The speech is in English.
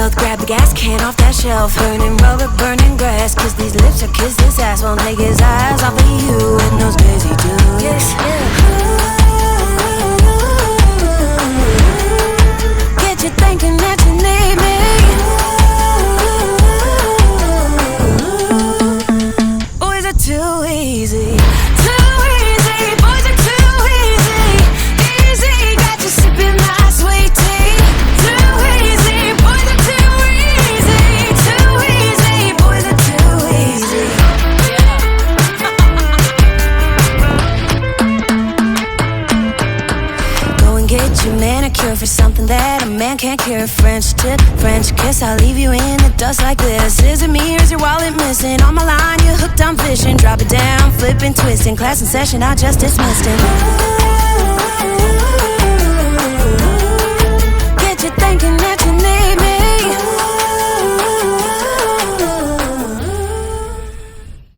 both grab the gas can off that shelf. Burning rubber, burning grass. Kiss these lips or kiss this ass. Won't take his eyes off of you and those crazy dudes. Get you thinking that you need me. Boys are too easy. Too easy. Boys are too easy. Easy. Got you sipping my sweet tea. Too easy. Boys are too easy. Too easy. Boys are too easy. Go and get your manicure for something that a man can't cure. French tip, French kiss, I'll leave you in the dust like this. Is it me or is your wallet missing? On my line, you're hooked, I'm fishing. Drop it down, flipping, twisting. Class in session, I just dismissed him.